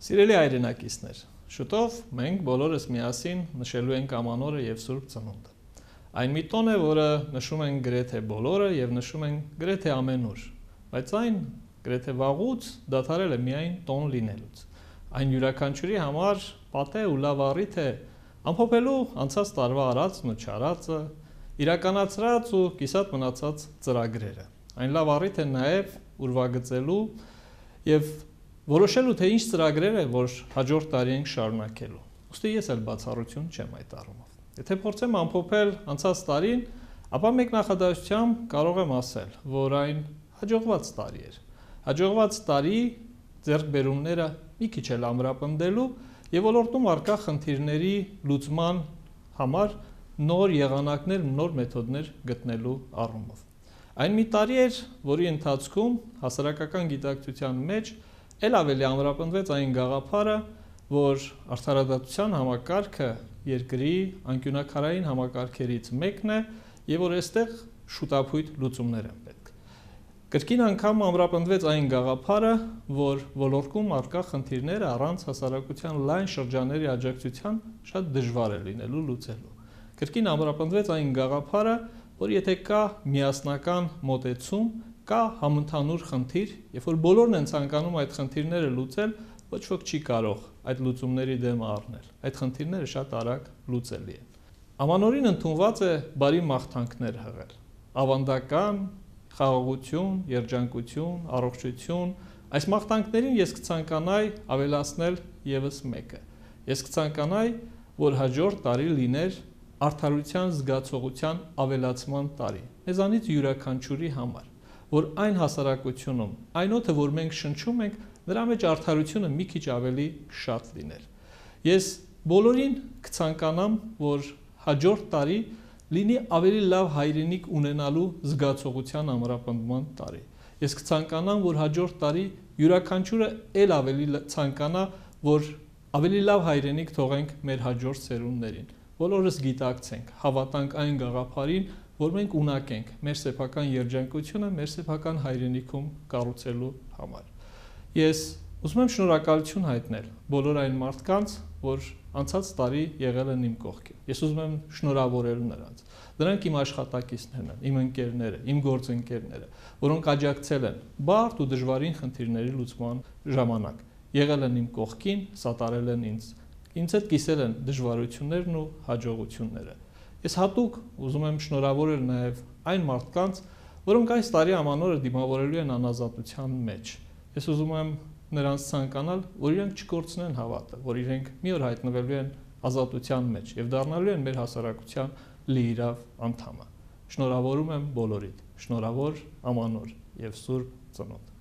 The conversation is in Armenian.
Սիրելի հայրենակիցներ, շուտով մենք բոլորս միասին նշելու ենք ամանորը եւ Սուրբ Ծնունդը։ Այն մի տոն է, որը նշում են գրեթե բոլորը եւ նշում են գրեթե ամենուր, բայց այն գրեթե վաղուց դադարել է միայն տոն լինելուց։ Այն յուրաքանչյուրի համար պատե ու լավ առիթ է ամփոփելու անցած տարվա արածն ու չարածը, իրականացրած ու կիսատ մնացած ծրագրերը։ Այն լավ առիթ է նաեւ ուրվագծելու եւ որոշելու թե ինչ ծրագրեր է, որ հաջորդ տարի ենք շարունակելու։ Ուստի ես էլ բացառություն չեմ այդ առումով։ Եթե փորձեմ ամփոփել անցած տարին, ապա մեկ նախադասությամբ կարող եմ ասել, որ այն հաջողված տարի էր։ Հաջողված տարի ձեռքբերումները մի քիչ էլ ամրապնդելու եւ ոլորտում առկա խնդիրների լուծման համար նոր եղանակներ, նոր մեթոդներ գտնելու առումով։ Այն մի տարի էր, որի ընթացքում հասարակական գիտակցության մեջ էլ ավելի ամրապնդվեց այն գաղափարը, որ արդարադատության համակարգը երկրի անկյունաքարային համակարգերից մեկն է եւ որ այստեղ շուտափույթ լուծումներ են պետք։ Կրկին անգամ ամրապնդվեց այն գաղափարը, որ ոլորտում առկա խնդիրները առանց հասարակության լայն շրջանների աջակցության շատ դժվար է լինելու լուծելու։ Կրկին ամրապնդվեց այն գաղափարը, որ եթե կա միասնական մոտեցում, կա համընդհանուր խնդիր, երբ որ բոլորն են ցանկանում այդ խնդիրները լուծել, ոչ ոք չի կարող այդ լուծումների դեմ առնել։ Այդ խնդիրները շատ արագ լուծելի են։ Ամանորին ընդունված է բարի մաղթանքներ հղել։ Ավանդական, խաղաղություն, երջանկություն, առողջություն, այս մաղթանքներին ես կցանկանայի ավելացնել եւս մեկը։ Ես կցանկանայի, որ հաջորդ տարի լիներ արդարության զգացողության ավելացման տարի։ Մեզանից յուրաքանչյուրի համար, որ այն հասարակությունում, այն օդը, որ մենք շնչում ենք, նրա մեջ արդարությունը մի քիչ ավելի շատ լիներ։ Ես բոլորին կցանկանամ, որ հաջորդ տարի լինի ավելի լավ հայրենիք ունենալու զգացողության ամրապնդման տարի։ Ես կցանկանամ, որ հաջորդ տարի յուրաքանչյուրը էլ ավելի ցանկանա, որ ավելի լավ հայրենիք թողենք մեր հաջորդ սերունդներին։ Բոլորս գիտակցենք, հավատանք այն գաղափարին, որ մենք ունակ ենք մեր սեփական երջանկությունը մեր սեփական հայրենիքում կառուցելու համար։ Ես ուզում եմ շնորհակալություն հայտնել բոլոր այն մարդկանց, որ անցած տարի եղել են իմ կողքին։ Ես ուզում եմ շնորհավորել նրանց։ Նրանք իմ աշխատակիցներն են, իմ ընկերները, իմ գործընկերները, որոնք աջակցել են բարդ ու դժվարին խնդիրների լուծման ժամանակ։ Եղել են իմ կողքին, սատարել են ինձ հետ կիսել են դժվարություններն ու հաջողությունները։ Ես հատուկ ուզում եմ շնորհավորել նաև այն մարդկանց, որոնք այս տարի ամանորը դիմավորելու են անազատության մեջ։ Ես ուզում եմ նրանց ցանկանալ, որ իրենք չկորցնեն հավատը, որ իրենք մի օր հայտնվելու են ազատության մեջ եւ դառնալու են մեր հասարակության լիիրավ անդամը։ Շնորհավորում եմ բոլորիդ։ Շնորհավոր ամանոր եւ Սուրբ Ծնունդ։